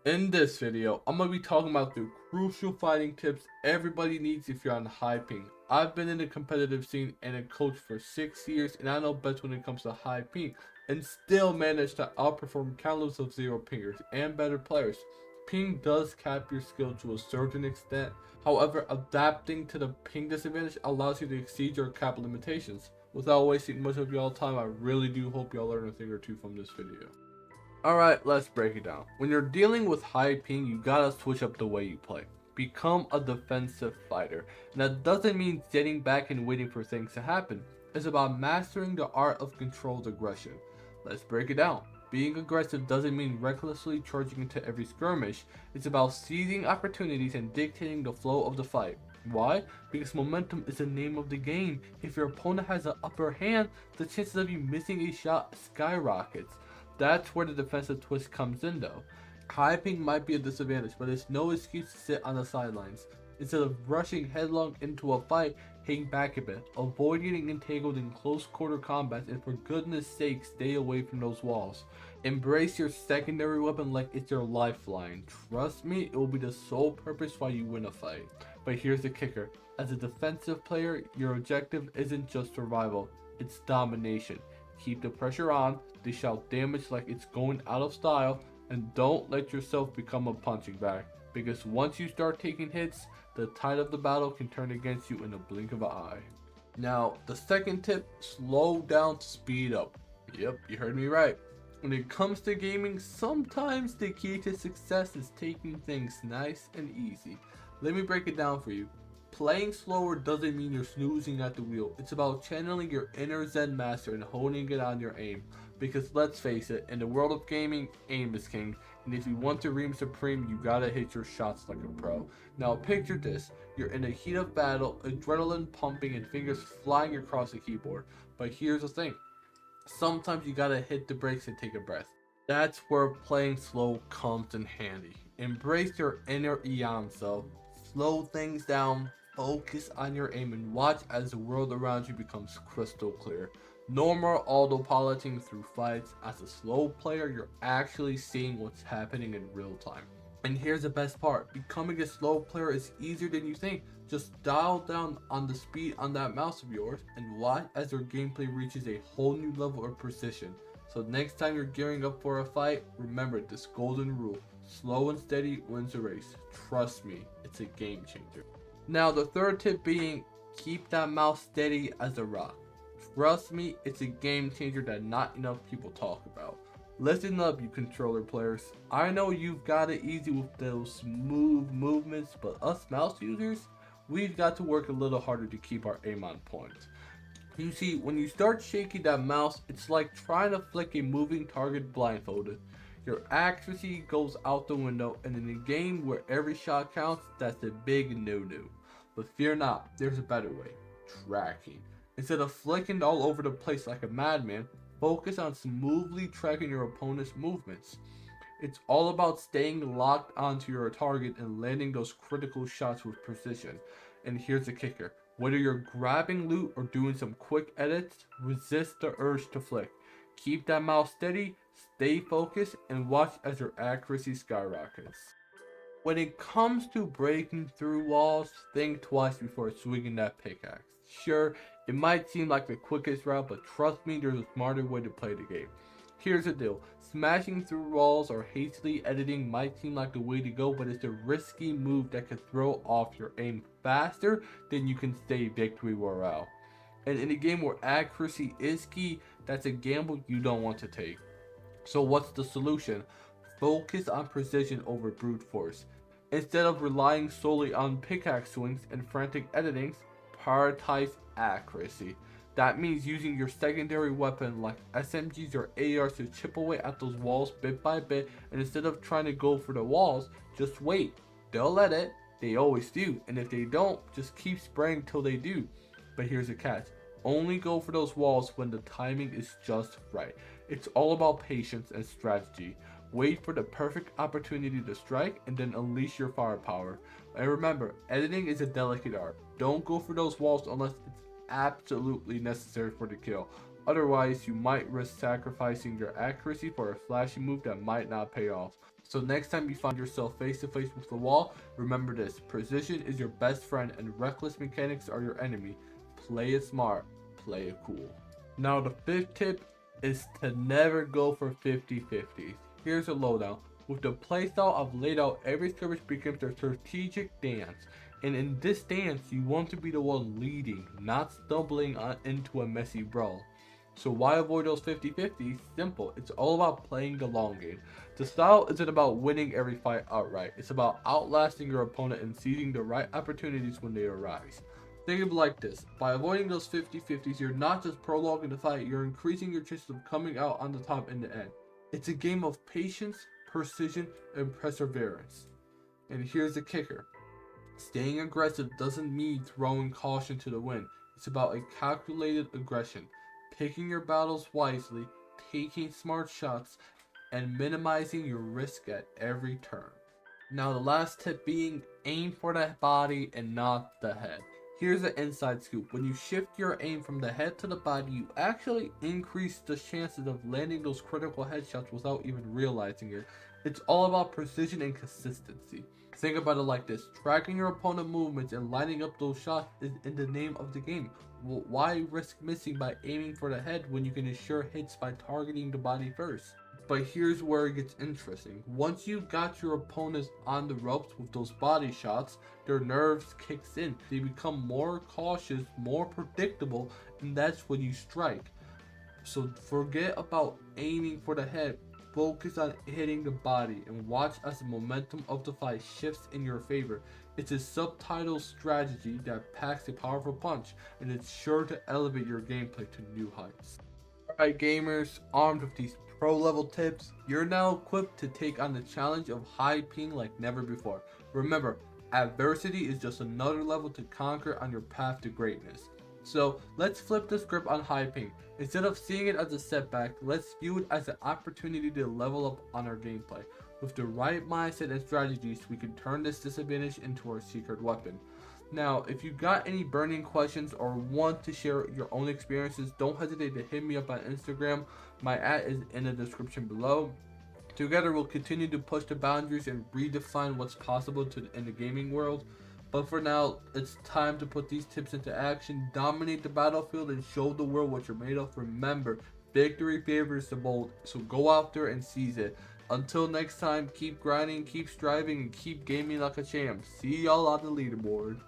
In this video, I'm going to be talking about the crucial fighting tips everybody needs if you're on high ping. I've been in the competitive scene and a coach for 6 years, and I know best when it comes to high ping, and still manage to outperform countless of zero pingers and better players. Ping does cap your skill to a certain extent, however adapting to the ping disadvantage allows you to exceed your cap limitations. Without wasting much of y'all time, I really do hope y'all learn a thing or two from this video. Alright, let's break it down. When you're dealing with high ping, you gotta switch up the way you play. Become a defensive fighter. And that doesn't mean sitting back and waiting for things to happen. It's about mastering the art of controlled aggression. Let's break it down. Being aggressive doesn't mean recklessly charging into every skirmish. It's about seizing opportunities and dictating the flow of the fight. Why? Because momentum is the name of the game. If your opponent has an upper hand, the chances of you missing a shot skyrockets. That's where the defensive twist comes in though. High ping might be a disadvantage, but it's no excuse to sit on the sidelines. Instead of rushing headlong into a fight, hang back a bit. Avoid getting entangled in close quarter combats, and for goodness sake, stay away from those walls. Embrace your secondary weapon like it's your lifeline. Trust me, it will be the sole purpose why you win a fight. But here's the kicker. As a defensive player, your objective isn't just survival, it's domination. Keep the pressure on, dish out damage like it's going out of style, and don't let yourself become a punching bag, because once you start taking hits, the tide of the battle can turn against you in a blink of an eye. Now, the second tip, slow down to speed up. Yep, you heard me right. When it comes to gaming, sometimes the key to success is taking things nice and easy. Let me break it down for you. Playing slower doesn't mean you're snoozing at the wheel. It's about channeling your inner Zen master and honing it on your aim. Because let's face it, in the world of gaming, aim is king. And if you want to reign supreme, you gotta hit your shots like a pro. Now picture this. You're in the heat of battle, adrenaline pumping and fingers flying across the keyboard. But here's the thing. Sometimes you gotta hit the brakes and take a breath. That's where playing slow comes in handy. Embrace your inner Eon self. Slow things down, focus on your aim, and watch as the world around you becomes crystal clear. No more autopiloting through fights. As a slow player, you're actually seeing what's happening in real time. And here's the best part. Becoming a slow player is easier than you think. Just dial down on the speed on that mouse of yours and watch as your gameplay reaches a whole new level of precision. So next time you're gearing up for a fight, remember this golden rule. Slow and steady wins the race. Trust me, it's a game changer. Now the third tip being, keep that mouse steady as a rock. Trust me, it's a game changer that not enough people talk about. Listen up, you controller players. I know you've got it easy with those smooth movements, but us mouse users, we've got to work a little harder to keep our aim on point. You see, when you start shaking that mouse, it's like trying to flick a moving target blindfolded. Your accuracy goes out the window, and in a game where every shot counts, that's a big no-no. But fear not, there's a better way. Tracking. Instead of flicking all over the place like a madman, focus on smoothly tracking your opponent's movements. It's all about staying locked onto your target and landing those critical shots with precision. And here's the kicker. Whether you're grabbing loot or doing some quick edits, resist the urge to flick. Keep that mouse steady, stay focused, and watch as your accuracy skyrockets. When it comes to breaking through walls, think twice before swinging that pickaxe. Sure, it might seem like the quickest route, but trust me, there's a smarter way to play the game. Here's the deal. Smashing through walls or hastily editing might seem like the way to go, but it's a risky move that could throw off your aim faster than you can stay victory royale. And in a game where accuracy is key, that's a gamble you don't want to take. So what's the solution? Focus on precision over brute force. Instead of relying solely on pickaxe swings and frantic editings, prioritize accuracy. That means using your secondary weapon like SMGs or ARs to chip away at those walls bit by bit, and instead of trying to go for the walls, just wait. They'll let it, they always do, and if they don't, just keep spraying till they do. But here's the catch. Only go for those walls when the timing is just right. It's all about patience and strategy. Wait for the perfect opportunity to strike and then unleash your firepower. And remember, editing is a delicate art. Don't go for those walls unless it's absolutely necessary for the kill. Otherwise, you might risk sacrificing your accuracy for a flashy move that might not pay off. So next time you find yourself face to face with the wall, remember this: precision is your best friend and reckless mechanics are your enemy. Play it smart, play it cool. Now the fifth tip is to never go for 50-50s. Here's a lowdown. With the playstyle I've laid out, every skirmish becomes a strategic dance. And in this dance, you want to be the one leading, not stumbling into a messy brawl. So why avoid those 50-50s? Simple. It's all about playing the long game. The style isn't about winning every fight outright. It's about outlasting your opponent and seizing the right opportunities when they arise. Think of it like this: by avoiding those 50-50s, you're not just prolonging the fight, you're increasing your chances of coming out on the top in the end. It's a game of patience, precision, and perseverance. And here's the kicker: staying aggressive doesn't mean throwing caution to the wind. It's about a calculated aggression, picking your battles wisely, taking smart shots, and minimizing your risk at every turn. Now the last tip being aim for the body and not the head. Here's an inside scoop: when you shift your aim from the head to the body, you actually increase the chances of landing those critical headshots without even realizing it. It's all about precision and consistency. Think about it like this: tracking your opponent movements and lining up those shots is in the name of the game. Well, why risk missing by aiming for the head when you can ensure hits by targeting the body first? But here's where it gets interesting. Once you got your opponents on the ropes with those body shots, their nerves kicks in. They become more cautious, more predictable, and that's when you strike. So forget about aiming for the head. Focus on hitting the body and watch as the momentum of the fight shifts in your favor. It's a subtitle strategy that packs a powerful punch, and it's sure to elevate your gameplay to new heights. Alright gamers, armed with these pro level tips, you're now equipped to take on the challenge of high ping like never before. Remember, adversity is just another level to conquer on your path to greatness. So let's flip the script on high ping. Instead of seeing it as a setback, let's view it as an opportunity to level up on our gameplay. With the right mindset and strategies, we can turn this disadvantage into our secret weapon. Now, if you got any burning questions or want to share your own experiences, don't hesitate to hit me up on Instagram. My @ is in the description below. Together, we'll continue to push the boundaries and redefine what's possible in the gaming world. But for now, it's time to put these tips into action, dominate the battlefield, and show the world what you're made of. Remember, victory favors the bold, so go out there and seize it. Until next time, keep grinding, keep striving, and keep gaming like a champ. See y'all on the leaderboard.